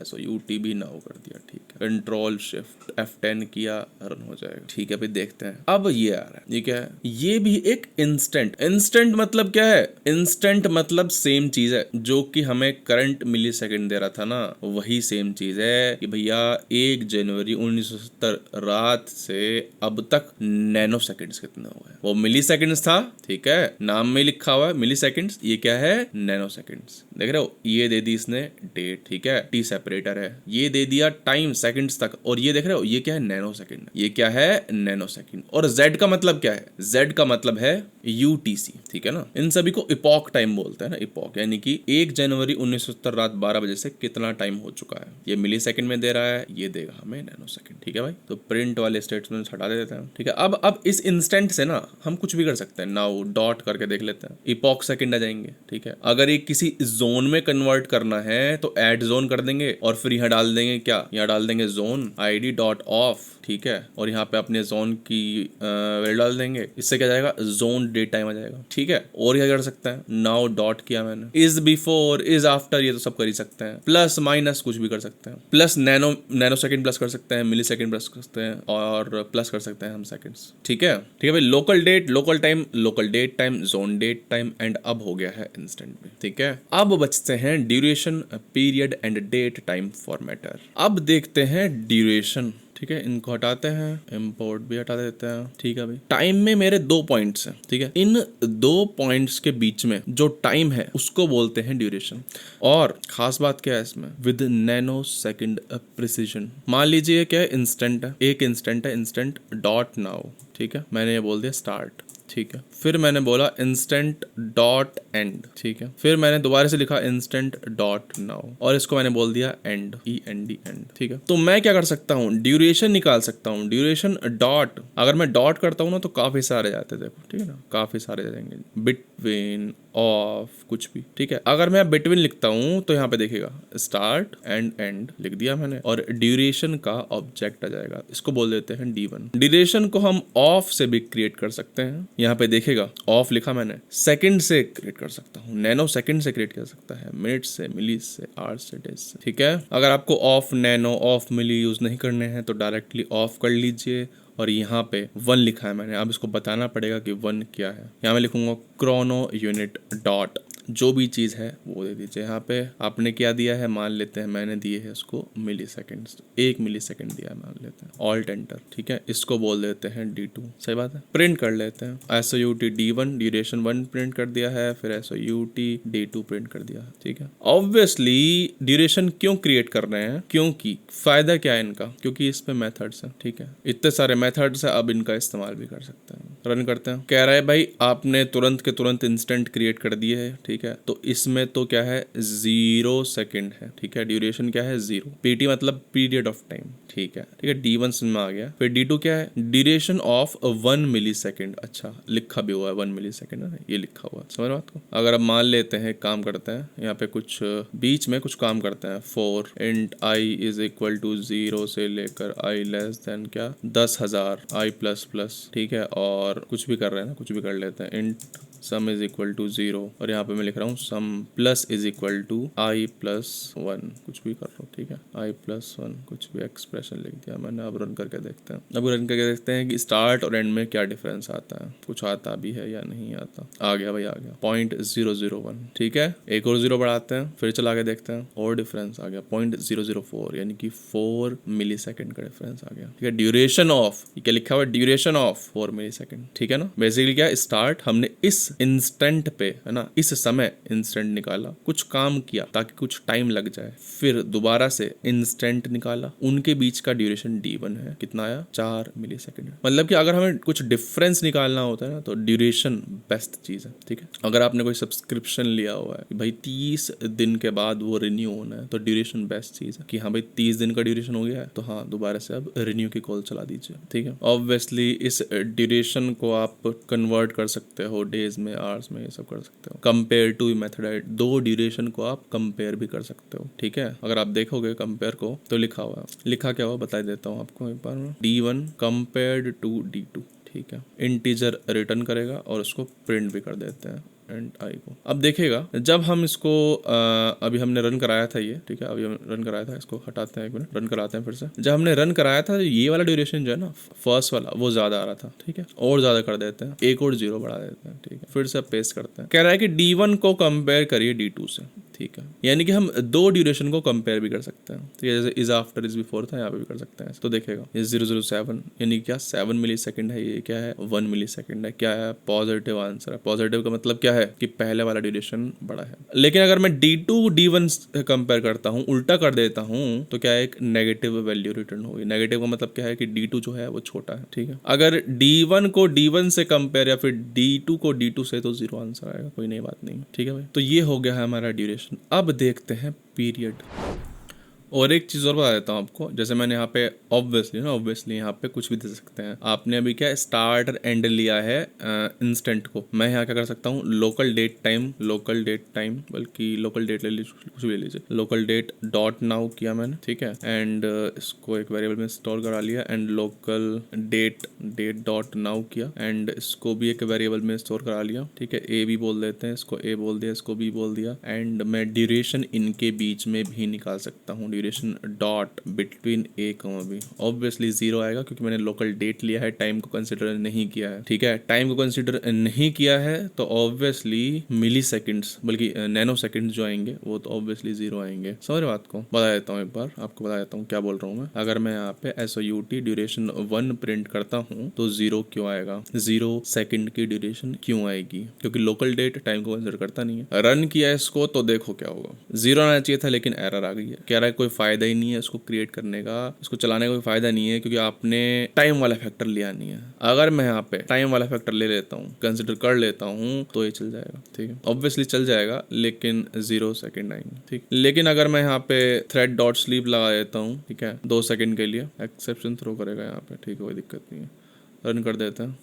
SOUT भी नाउ कर दिया, ठीक है, कंट्रोल शिफ्ट F10 किया, रन हो जाएगा, ठीक है। भाई देखते हैं, अब ये आ रहा है, ये क्या है, ये भी एक इंस्टेंट। इंस्टेंट मतलब क्या है, इंस्टेंट मतलब सेम चीज है जो कि हमें करंट मिली सेकेंड दे रहा था ना, वही सेम चीज है कि भैया 1 जनवरी 1970 रात से अब तक नैनो सेकेंड्स कितने हुए हैं। वो मिली सेकेंड्स था, ठीक है, नाम में लिखा हुआ है मिली सेकेंड्स, ये क्या है, नैनो सेकेंड्स। देख रहे हो, ये दे दी इसने डेट, ठीक है, टी सेपरेटर है, ये दे दिया टाइम सेकंड्स तक, और ये देख रहे हो ये क्या है, नैनो सेकंड, ये क्या है, नैनो सेकंड। और Z का मतलब क्या है, Z का मतलब है UTC, ठीक है ना। इन सभी को इपॉक टाइम बोलते हैं ना, इपॉक यानी कि 1 जनवरी 1970 रात 12 बजे से कितना टाइम हो चुका है, ये मिली सेकंड में दे रहा है, ये देगा हमें नैनो सेकंड, ठीक है भाई। तो प्रिंट वाले स्टेटमेंट हटा देते हैं, ठीक है। अब इस इंस्टेंट से ना हम कुछ भी कर सकते हैं, नाउ डॉट करके देख लेते हैं, इपॉक सेकंड आ जाएंगे, ठीक है। अगर ये किसी जोन में कन्वर्ट करना है तो ऐड जोन कर देंगे, और फिर यहाँ डाल देंगे क्या, यहाँ डाल देंगे जोन ID डॉट ऑफ, ठीक है, और यहाँ पे अपने जोन की वैल्यू डाल देंगे, इससे क्या जाएगा, जोन डेट टाइम आ जाएगा, ठीक है। और क्या कर सकते हैं, नाउ डॉट किया मैंने, इज बिफोर, इज आफ्टर, ये तो सब कर ही सकते हैं, प्लस माइनस कुछ भी कर सकते हैं, प्लस नैनो सेकंड प्लस कर सकते हैं, मिली सेकंड प्लस कर सकते हैं, और प्लस कर सकते हैं हम सेकंड्स, ठीक है, ठीक है भाई। Local date, local time, local date time, zone date time, and अब हो गया है इंस्टेंट में, ठीक है। अब बचते हैं duration, period and date time formatter. अब देखते हैं ड्यूरेशन, ठीक है, इनको हटाते हैं, इंपोर्ट भी हटा देते हैं, ठीक है भाई। टाइम में मेरे 2 पॉइंट्स हैं, ठीक है, इन 2 पॉइंट्स के बीच में जो टाइम है उसको बोलते हैं ड्यूरेशन। और खास बात क्या है इसमें, विद नैनो सेकंड प्रिसीजन। मान लीजिए क्या है, इंस्टेंट है, एक इंस्टेंट है, इंस्टेंट डॉट नाउ, ठीक है, मैंने ये बोल दिया स्टार्ट, ठीक है, फिर मैंने बोला इंस्टेंट डॉट एंड, ठीक है, फिर मैंने दोबारा से लिखा इंस्टेंट डॉट नाउ, और इसको मैंने बोल दिया एंड, END एंड, ठीक है। तो मैं क्या कर सकता हूँ, ड्यूरेशन निकाल सकता हूँ, ड्यूरेशन डॉट, अगर मैं डॉट करता हूँ ना तो काफी सारे जाते हैं, देखो, ठीक है ना, काफी सारे जाएंगे, बिटवीन, ऑफ, कुछ भी, ठीक है। अगर मैं बिटवीन लिखता हूँ तो यहाँ पे देखिएगा स्टार्ट एंड एंड लिख दिया मैंने, और ड्यूरेशन का ऑब्जेक्ट आ जाएगा, इसको बोल देते हैं D1। ड्यूरेशन को हम ऑफ से भी क्रिएट कर सकते हैं, यहाँ पे देखिएगा ऑफ लिखा मैंने, सेकंड से क्रिएट कर सकता हूँ, नैनो सेकंड से क्रिएट कर सकता है, मिनट से, मिली से, आवर से, डेज से, ठीक है। अगर आपको of nano, of milli use नहीं करने हैं तो डायरेक्टली ऑफ कर लीजिए, और यहाँ पे 1 लिखा है मैंने, अब इसको बताना पड़ेगा कि 1 क्या है। यहाँ मैं लिखूंगा क्रोनो यूनिट डॉट, जो भी चीज है वो दे दीजिए। यहाँ पे आपने क्या दिया है, मान लेते हैं मैंने दिए है उसको मिली सेकेंड, 1 मिली सेकेंड दिया है, मान लेते हैं, ऑल्ट एंटर, ठीक है, इसको बोल देते हैं D2, सही बात है। प्रिंट कर लेते हैं, SOUT D1, ड्यूरेशन 1 प्रिंट कर दिया है, फिर SOUT D2 प्रिंट कर दिया है, ठीक है। ऑब्वियसली ड्यूरेशन क्यों क्रिएट कर रहे हैं, क्योंकि फायदा क्या है इनका, क्योंकि इसमें मेथड्स है, ठीक है, इतने सारे मेथड्स है, अब इनका इस्तेमाल भी कर सकते हैं। रन करते हैं, कह रहा है भाई आपने तुरंत के तुरंत इंस्टेंट क्रिएट कर दिए है, ठीक है, तो इसमें तो क्या है 0 सेकंड है, ठीक है, ड्यूरेशन क्या है 0, PT मतलब पीरियड ऑफ टाइम, ठीक है, ठीक है, D1 में आ गया। फिर D2 क्या है, ड्यूरेशन ऑफ 1 मिली सेकेंड, अच्छा लिखा भी हुआ है 1 मिली सेकेंड है, ये लिखा हुआ है, समझ बात को। अगर अब मान लेते हैं काम करते हैं, यहाँ पे कुछ बीच में कुछ काम करते हैं, for int I is equal to 0 से लेकर I लेस देन क्या 10,000 I प्लस प्लस, ठीक है, और कुछ भी कर रहे हैं ना, कुछ भी कर लेते हैं, int sum is equal to 0, और यहाँ पे मैं लिख रहा हूँ sum plus is equal to I plus 1, कुछ भी कर रहा हूँ, ठीक है, I प्लस 1, कुछ भी एक्सप्रेशन लिख दिया मैंने। अब रन करके देखते हैं, अब रन करके देखते हैं कि स्टार्ट और एंड में क्या डिफरेंस आता है, कुछ आता भी है या नहीं आता। आ गया भाई, आ गया 0.001, ठीक है, एक और 0 बढ़ाते हैं, फिर चला के देखते हैं, और डिफरेंस आ गया 0.004, यानी कि 4 मिली सेकेंड का डिफरेंस आ गया, ठीक है। ड्यूरेशन ऑफ, क्या लिखा हुआ है, ड्यूरेशन ऑफ 4 मिली सेकेंड, ठीक है ना। बेसिकली क्या, स्टार्ट हमने इस इंस्टेंट पे, है ना, इस समय इंस्टेंट निकाला, कुछ काम किया ताकि कुछ टाइम लग जाए, फिर दोबारा से इंस्टेंट निकाला, उनके बीच का ड्यूरेशन D1 है, कितना आया 4 मिली सेकेंड। मतलब कि अगर हमें कुछ डिफरेंस निकालना होता है ना तो ड्यूरेशन बेस्ट चीज है, ठीक है। अगर आपने कोई सब्सक्रिप्शन लिया हुआ है कि भाई 30 दिन के बाद वो रिन्यू होना है, तो ड्यूरेशन बेस्ट चीज है कि हाँ भाई 30 दिन का ड्यूरेशन हो गया है, तो हाँ दोबारा से अब रिन्यू की कॉल चला दीजिए, ठीक है। ऑब्वियसली इस ड्यूरेशन को आप कन्वर्ट कर सकते हो डेज में, आवर्स में, ये सब कर सकते हो। कंपेयर टू मेथड है, 2 ड्यूरेशन को आप कंपेयर भी कर सकते हो, ठीक है। अगर आप देखोगे कंपेयर को तो लिखा हुआ है, लिखा क्या हुआ बता देता हूँ आपको एक बार, D1 कंपेयर्ड टू D2, ठीक है, इंटीजर रिटर्न करेगा और उसको प्रिंट भी कर देते हैं एंड आई को। अब देखिएगा जब हम इसको अभी हमने रन कराया था ये, ठीक है, अभी हम रन कराया था, इसको हटाते हैं, एक मिनट रन कराते हैं फिर से। जब हमने रन कराया था ये वाला ड्यूरेशन जो है ना फर्स्ट वाला वो ज्यादा आ रहा था, ठीक है, और ज्यादा कर देते हैं, एक और 0 बढ़ा देते हैं, ठीक है, फिर से पेस्ट करते हैं। कह रहा है कि D1 को कंपेयर करिए D2 से, ठीक है, यानी कि हम 2 ड्यूरेशन को कंपेयर भी कर सकते हैं। तो जैसे इज आफ्टर इज बिफोर था, यहाँ पे भी कर सकते हैं। तो देखेगा ये 007 यानी क्या 7 मिली सेकेंड है, ये क्या है 1 मिली सेकेंड है, क्या है पॉजिटिव आंसर है। पॉजिटिव का मतलब क्या है कि पहले वाला ड्यूरेशन बड़ा है। लेकिन अगर मैं D2 D1 कंपेयर करता हूँ, उल्टा कर देता हूँ, तो क्या है एक नेगेटिव वैल्यू रिटर्न होगी। नेगेटिव का मतलब क्या है कि D2 जो है वो छोटा है, ठीक है। अगर D1 को D1 से कंपेयर या फिर D2 को D2 से, तो 0 आंसर आएगा, कोई नई बात नहीं, ठीक है भाई। तो ये हो गया है हमारा ड्यूरेशन। अब देखते हैं पीरियड। और एक चीज़ और बता देता हूँ आपको, जैसे मैंने यहाँ पे ऑब्वियसली यहाँ पे कुछ भी दे सकते हैं। आपने अभी क्या स्टार्ट और एंड लिया है इंस्टेंट को, मैं यहाँ क्या कर सकता हूँ लोकल डेट टाइम, बल्कि लोकल डेट ले लीजिए, कुछ भी ले लीजिए, लोकल डेट डॉट नाउ किया मैंने, ठीक है, एंड इसको एक वेरिएबल में स्टोर करा लिया, and local date dot now किया, एंड इसको भी एक वेरिएबल में स्टोर करा लिया, ठीक है, ए भी बोल देते हैं, इसको ए बोल दिया, इसको बी बोल दिया, एंड मैं ड्यूरेशन इनके बीच में भी निकाल सकता हूँ, ड्यूरेशन डॉट बिटवीन ए कॉमा बी। ऑब्वियसली 0 आएगा क्योंकि मैंने लोकल डेट लिया है, टाइम को कंसिडर नहीं किया है, ठीक है, टाइम को कंसिडर नहीं किया है तो ऑब्वियसली मिली सेकेंड्स बल्कि नैनो सेकेंड्स जो आएंगे वो तो ऑब्वियसली 0 आएंगे। समझ रहे बात को? बता देता हूँ, एक बार आपको बता देता हूँ क्या बोल रहा हूँ मैं। अगर मैं यहाँ पे SOUT ड्यूरेशन 1 प्रिंट करता हूँ तो 0 क्यों आएगा, 0 सेकेंड की ड्यूरेशन क्यों आएगी, क्योंकि लोकल डेट टाइम को कंसिडर करता नहीं है। रन किया इसको तो देखो क्या होगा, 0 आना चाहिए था लेकिन एरर आ गई है। कह रहा है कोई फायदा ही नहीं है इसको क्रिएट करने का, इसको चलाने का कोई फायदा नहीं है क्योंकि आपने टाइम वाला फैक्टर लिया नहीं है। अगर मैं यहाँ पे टाइम वाला फैक्टर ले लेता हूँ, कंसिडर कर लेता हूँ, तो ये चल जाएगा, ठीक है, ऑब्वियसली चल जाएगा, लेकिन 0 सेकेंड आएंगे, ठीक। लेकिन अगर मैं यहाँ पे थ्रेड डॉट स्लीप लगा देता हूँ, ठीक है, 2 सेकेंड के लिए, एक्सेप्शन थ्रो करेगा यहाँ पे, ठीक है, कोई दिक्कत नहीं है। रन कर देते हैं,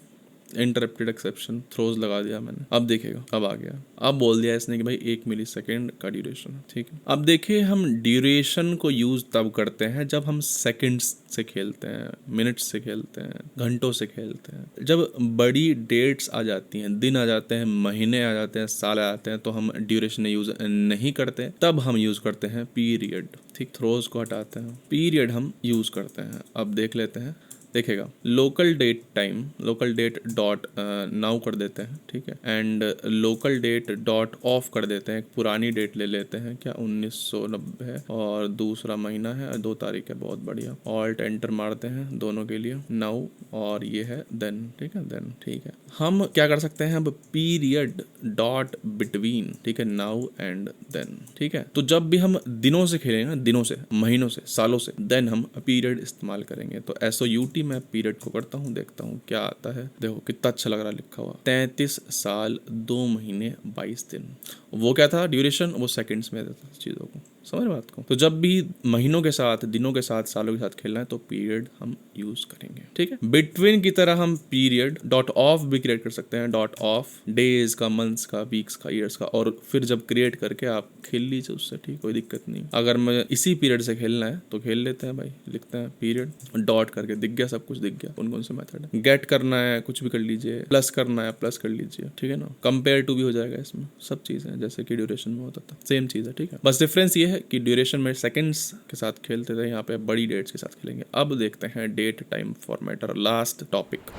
इंटरप्टेड एक्सेप्शन थ्रोज लगा दिया मैंने। अब देखेगा, अब आ गया, अब बोल दिया इसने कि भाई 1 मिली सेकेंड का ड्यूरेशन, ठीक है। अब देखिए हम ड्यूरेशन को यूज तब करते हैं जब हम सेकेंड्स से खेलते हैं, मिनट्स से खेलते हैं, घंटों से खेलते हैं। जब बड़ी डेट्स आ जाती हैं, दिन आ जाते हैं, महीने आ जाते हैं, साल आ जाते हैं, तो हम ड्यूरेशन यूज नहीं करते, तब हम यूज करते हैं पीरियड, ठीक। थ्रोज को हटाते हैं, पीरियड हम यूज करते हैं। अब देख लेते हैं, देखेगा लोकल डेट डॉट नाउ कर देते हैं, ठीक है, and local date dot of कर देते हैं। एक पुरानी डेट ले लेते हैं, क्या 1990 है और दूसरा महीना है, 2 तारीख है, बहुत बढ़िया। ऑल्ट एंटर मारते हैं दोनों के लिए, नाउ और ये है देन, ठीक है, देन, ठीक है। हम क्या कर सकते हैं अब पीरियड डॉट बिटवीन, ठीक है, नाउ एंड देन, ठीक है। तो जब भी हम दिनों से खेलेंगे ना, दिनों से, महीनों से, सालों से, देन हम पीरियड इस्तेमाल करेंगे। तो SOUT मैं पीरियड को करता हूँ, देखता हूँ क्या आता है। देखो कितना अच्छा लग रहा है लिखा हुआ, 33 साल 2 महीने 22 दिन। वो क्या था ड्यूरेशन, वो सेकंड्स में देता चीज़ों को। समझ बात को? तो जब भी महीनों के साथ, दिनों के साथ, सालों के साथ खेलना है तो पीरियड हम यूज करेंगे, ठीक है। बिटवीन की तरह हम पीरियड डॉट ऑफ भी क्रिएट कर सकते हैं, डॉट ऑफ डेज का, मंथ्स का, वीक्स का, ईयर्स का, और फिर जब क्रिएट करके आप खेल लीजिए उससे, ठीक, कोई दिक्कत नहीं। अगर मैं इसी पीरियड से खेलना है तो खेल लेते हैं भाई, लिखते हैं पीरियड डॉट करके, दिख गया सब कुछ, दिख गया कौन कौन से मेथड है। गेट करना है कुछ भी कर लीजिए, प्लस करना है प्लस कर लीजिए, ठीक है ना। कंपेयर टू भी हो जाएगा इसमें, सब चीज़ें जैसे कि ड्यूरेशन में होता था, सेम चीज़ है, ठीक है। बस डिफरेंस ये है कि ड्यूरेशन में सेकंड्स के साथ खेलते थे, यहाँ पे बड़ी डेट्स के साथ खेलेंगे। अब देखते हैं date time formatter, last topic.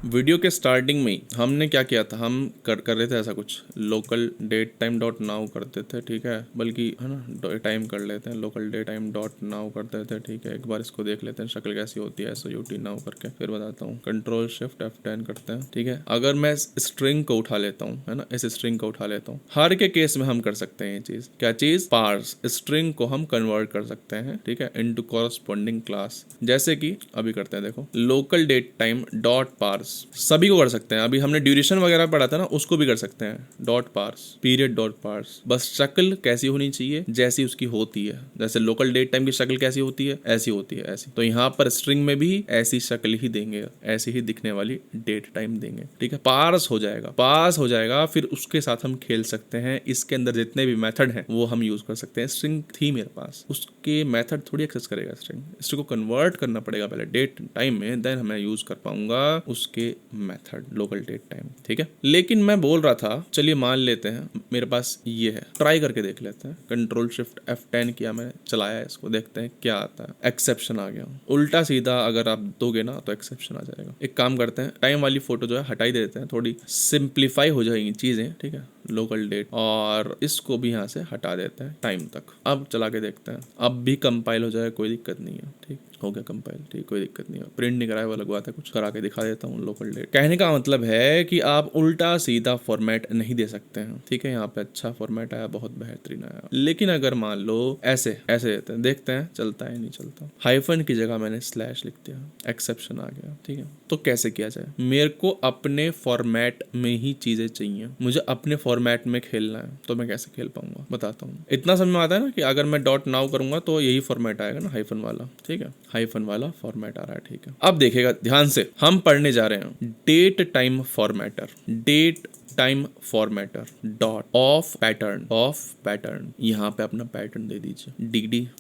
Video के स्टार्टिंग में ही हमने क्या किया था, हम कर रहे थे ऐसा कुछ, local date time dot now करते थे, ठीक है, बल्कि है ना टाइम कर लेते हैं, local date time dot now करते थे, ठीक है। एक बार इसको देख लेते हैं शक्ल कैसी होती है SOUT नाउ करके, फिर बताता हूँ। कंट्रोल शिफ्ट F10 करते हैं, ठीक है। अगर मैं स्ट्रिंग को उठा लेता हूँ, है ना, इस स्ट्रिंग को उठा लेता हूँ, हर के केस में हम कर सकते हैं ये चीज, क्या चीज, पार्स, स्ट्रिंग को हम कन्वर्ट कर सकते हैं, ठीक है, इनटू कॉरस्पॉन्डिंग क्लास। जैसे कि अभी करते हैं, देखो local date time dot parse, सभी को कर सकते हैं। अभी हमने ड्यूरेशन वगैरह पढ़ा था ना, उसको भी कर सकते हैं, dot parse, period dot parse. बस शक्ल कैसी होनी चाहिए, जैसी उसकी होती है, जैसे लोकल डेट टाइम की शक्ल कैसी होती है, ऐसी होती है, ऐसी। तो यहाँ पर स्ट्रिंग में भी ऐसी शक्ल ही देंगे, ऐसी ही दिखने वाली डेट टाइम देंगे, ठीक है। पार्स हो जाएगा, फिर उसके साथ हम खेल सकते हैं। इसके अंदर जितने भी मेथड हैं वो हम यूज कर सकते हैं। स्ट्रिंग स्ट्रिंग थी मेरे पास, उसके मेथड थोड़ी एक्सेस करेगा स्ट्रिंग को कन्वर्ट करना पड़ेगा पहले डेट टाइम में, देन मैं यूज कर पाऊंगा उसके मेथड लोकल डेट टाइम, ठीक है। लेकिन मैं बोल रहा था चलिए मान लेते हैं मेरे पास ये है, ट्राई करके देख लेते हैं। कंट्रोल शिफ्ट F10 किया मैंने, चलाया इसको, देखते हैं क्या आता है। एक्सेप्शन आ गया। उल्टा सीधा अगर आप दोगे ना तो एक्सेप्शन आ जाएगा। एक काम करते हैं, टाइम वाली फोटो जो है हटा ही देते हैं, थोड़ी सिंप्लीफाई हो जाएगी चीजें, ठीक है। लोकल डेट और इसको भी यहाँ से हटा देते हैं टाइम तक। अब चला के देखते हैं, अब भी कंपाइल हो जाए, कोई दिक्कत नहीं है, ठीक हो गया कंपाइल, ठीक, कोई दिक्कत नहीं है। प्रिंट नहीं कराया वो लगवाता है, कुछ करा के दिखा देता हूँ लोकल डेट। कहने का मतलब है कि आप उल्टा सीधा फॉर्मेट नहीं दे सकते हैं, ठीक है। यहाँ पे अच्छा फॉर्मेट आया, बहुत बेहतरीन आया। लेकिन अगर मान लो ऐसे ऐसे देते हैं, देखते हैं चलता है नहीं चलता। हाइफन की जगह मैंने स्लैश लिख दिया, एक्सेप्शन आ गया, ठीक है। तो कैसे किया जाए? मेरे को अपने फॉर्मेट में ही चीजें चाहिए, मुझे अपने फॉर्मेट में खेलना है, तो मैं कैसे खेल पाऊंगा बताता हूँ। इतना समझ में आता है ना कि अगर मैं डॉट नाउ करूंगा तो यही फॉर्मेट आएगा ना, हाइफन वाला, ठीक है। हाइफन वाला फॉर्मेट आ रहा है, ठीक है। अब देखिएगा ध्यान से, हम पढ़ने जा रहे हैं date time formatter, date time formatter dot of pattern. यहाँ पे अपना पैटर्न दे दीजिए dd/mm/yy,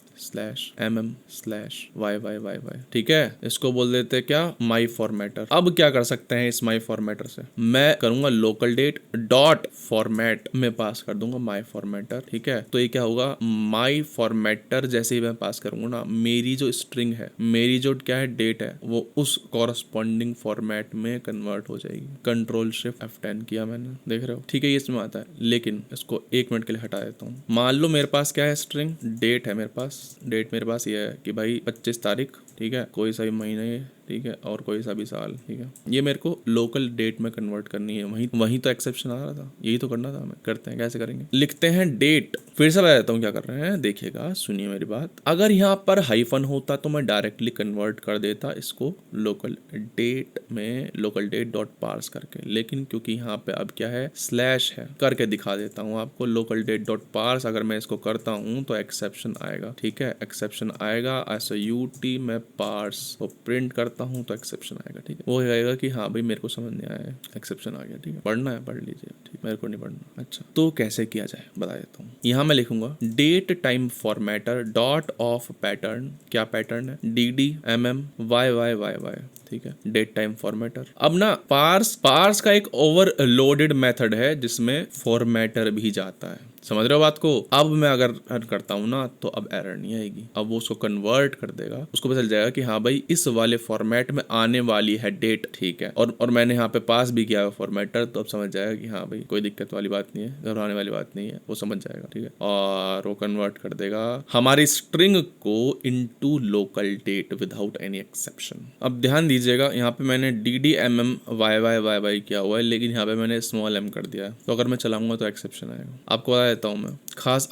ठीक है। इसको बोल देते हैं क्या, माई फॉर्मेटर। अब क्या कर सकते हैं इस माई फॉर्मेटर से, मैं करूंगा लोकल डेट डॉट फॉर्मेट में पास कर दूंगा माई फॉर्मेटर, ठीक है। तो ये क्या होगा, माई फॉर्मेटर जैसे ही मैं पास करूंगा ना, मेरी जो स्ट्रिंग है, मेरी जो क्या है डेट है, वो उस कॉरस्पॉन्डिंग फॉर्मेट में कन्वर्ट हो जाएगी। कंट्रोल शिफ्ट F10 किया मैंने, देख रहे हो, ठीक है। ये इसमें आता है, लेकिन इसको 1 मिनट के लिए हटा देता हूँ। मान लो मेरे पास क्या है, स्ट्रिंग डेट है मेरे पास। डेट मेरे पास ये है कि भाई 25 तारीख, ठीक है, कोई सा भी महीने, ठीक है, और कोई सा भी साल, ठीक है। ये मेरे को लोकल डेट में कन्वर्ट करनी है, वहीं तो एक्सेप्शन आ रहा था, यही तो करना था हमें। करते हैं, कैसे करेंगे, लिखते हैं डेट, फिर से बता देता हूँ क्या कर रहे हैं, देखिएगा, सुनिए मेरी बात। अगर यहाँ पर हाइफन होता तो मैं डायरेक्टली कन्वर्ट कर देता इसको लोकल डेट में, लोकल डेट डॉट पार्स करके। लेकिन क्योंकि यहाँ पे अब क्या है, स्लैश है, करके दिखा देता हूँ आपको। लोकल डेट डॉट पार्स अगर मैं इसको करता हूँ तो एक्सेप्शन आएगा, ठीक है। एक्सेप्शन आएगा, SUT में पार्स को प्रिंट करता हूँ तो एक्सेप्शन आएगा, ठीक है। वो कहेगा कि हाँ भाई मेरे को समझ नहीं आया है, एक्सेप्शन आ गया, ठीक है। पढ़ना है पढ़ लीजिए, ठीक, मेरे को नहीं पढ़ना। अच्छा, तो कैसे किया जाए बता देता हूँ। यहाँ मैं लिखूंगा date time formatter dot of pattern, क्या पैटर्न है, DDMMYYYY, ठीक है, डेट टाइम फॉर्मेटर। अब ना पार्स का एक ओवरलोडेड मेथड है जिसमें फॉर्मेटर भी जाता है, समझ रहे हो बात को। अब मैं अगर रन करता हूँ ना तो अब एरर नहीं आएगी, अब वो उसको कन्वर्ट कर देगा, उसको पता चल जाएगा कि हाँ भाई इस वाले फॉर्मेट में आने वाली है डेट, ठीक है। और मैंने यहाँ पे पास भी किया है फॉर्मेटर, तो अब समझ जाएगा कि हाँ भाई कोई दिक्कत वाली बात नहीं है, घबराने वाली बात नहीं है, वो समझ जाएगा, ठीक है। और वो कन्वर्ट कर देगा हमारी स्ट्रिंग को into local date without any exception. अब ध्यान दीजिएगा, यहाँ पे मैंने DDMMYYYY किया हुआ है, लेकिन यहाँ पे मैंने स्मॉल m कर दिया है, तो अगर मैं चलाऊंगा तो एक्सेप्शन आएगा। आपको देता हूँ मैं, खास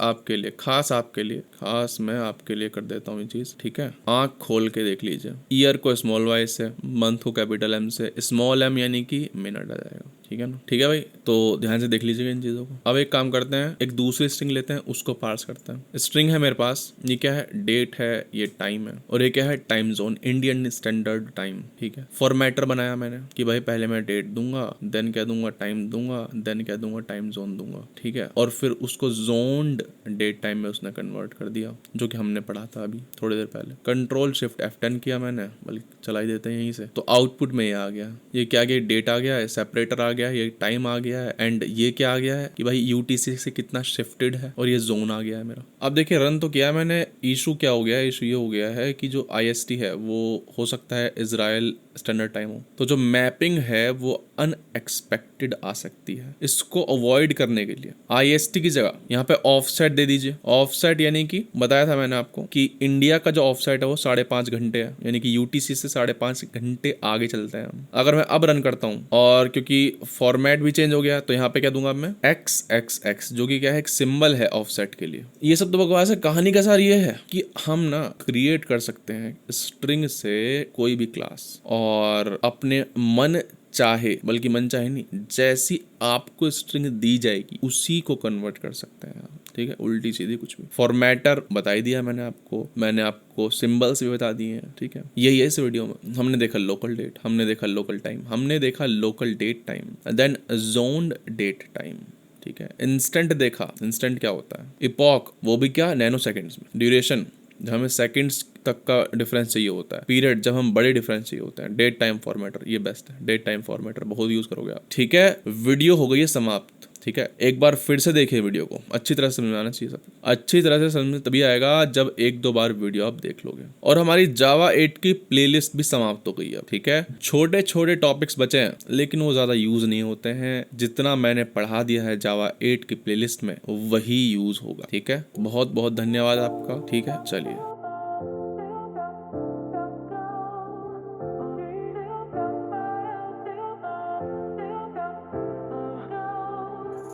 मैं आपके लिए कर देता हूँ ये चीज, ठीक है। आंख खोल के देख लीजिए, ईयर को स्मॉल y से, मंथ को कैपिटल M से, स्मॉल m यानी कि मिनट आ जाएगा, ठीक है ना, ठीक है भाई। तो ध्यान से देख लीजिएगा इन चीजों को। अब एक काम करते हैं, एक दूसरी स्ट्रिंग लेते हैं, उसको पार्स करते हैं। स्ट्रिंग है मेरे पास, ये क्या है, डेट है, ये टाइम है, और ये क्या है, time zone, Indian standard time, ठीक है। फॉर्मेटर बनाया मैंने कि भाई पहले मैं डेट दूंगा, देन क्या दूंगा, टाइम दूंगा, देन क्या दूंगा, टाइम जोन दूंगा, ठीक है। और फिर उसको जोन्ड डेट टाइम में उसने कन्वर्ट कर दिया, जो कि हमने पढ़ा था अभी थोड़ी देर पहले। कंट्रोल शिफ्ट F10 किया मैंने, बल्कि चला ही देते हैं यहीं से। तो आउटपुट में ये आ गया, ये क्या गया, डेट आ गया है, सेपरेटर आ गया है, ये टाइम आ गया है, एंड ये क्या आ गया है कि भाई UTC से कितना शिफ्टेड है, और ये जोन आ गया है मेरा। अब देखिए रन तो किया मैंने, इशू क्या हो गया है, इशू ये हो गया है कि जो IST है वो हो सकता है इजराइल स्टैंडर्ड टाइम हो, तो जो मैपिंग है वो अनएक्सपेक्टेड आ सकती है। इसको अवॉइड करने के लिए IST की जगह यहाँ पे ऑफसेट दे दीजिए। ऑफसेट यानी कि बताया था मैंने आपको कि इंडिया का जो ऑफसेट है वो 5.5 घंटे है, यानी कि UTC से 5.5 घंटे आगे चलते हैं हम। अगर मैं अब रन करता हूँ, और क्योंकि फॉर्मेट भी चेंज हो गया, तो यहाँ पे क्या दूंगा मैं, XXX, जो कि क्या है, एक सिंबल है ऑफसेट के लिए। ये सब तो बकवास है। कहानी का सार ये है कि हम ना क्रिएट कर सकते हैं स्ट्रिंग से कोई भी क्लास, और अपने मन चाहे, बल्कि मन चाहे नहीं, जैसी आपको स्ट्रिंग दी जाएगी उसी को कन्वर्ट कर सकते हैं, ठीक है। उल्टी सीधी कुछ भी। फॉर्मेटर बता ही दिया मैंने आपको सिंबल्स भी बता दिए हैं, ठीक है। यही है इस वीडियो में। हमने देखा लोकल डेट, हमने देखा लोकल टाइम, हमने देखा local date time, then zoned date time, ठीक है। इंस्टेंट देखा, इंस्टेंट क्या होता है? इपॉक, वो भी क्या, नैनो सेकेंड्स में। ड्यूरेशन, जब हमें सेकंड्स तक का डिफरेंस चाहिए होता है। पीरियड, जब हम बड़े डिफरेंस चाहिए होता है। डेट टाइम फॉर्मेटर, ये बेस्ट है, डेट टाइम फॉर्मेटर बहुत यूज करोगे आप, ठीक है। वीडियो हो गई है समाप्त, ठीक है। एक बार फिर से देखिए वीडियो को, अच्छी तरह से समझ में आना चाहिए सब, अच्छी तरह से समझ में तभी आएगा जब एक दो बार वीडियो आप देख लोगे। और हमारी जावा 8 की प्लेलिस्ट भी समाप्त हो गई है, ठीक है। छोटे छोटे टॉपिक्स बचे हैं लेकिन वो ज्यादा यूज नहीं होते हैं, जितना मैंने पढ़ा दिया है जावा 8 की प्लेलिस्ट में वही यूज होगा, ठीक है। बहुत बहुत धन्यवाद आपका, ठीक है, चलिए।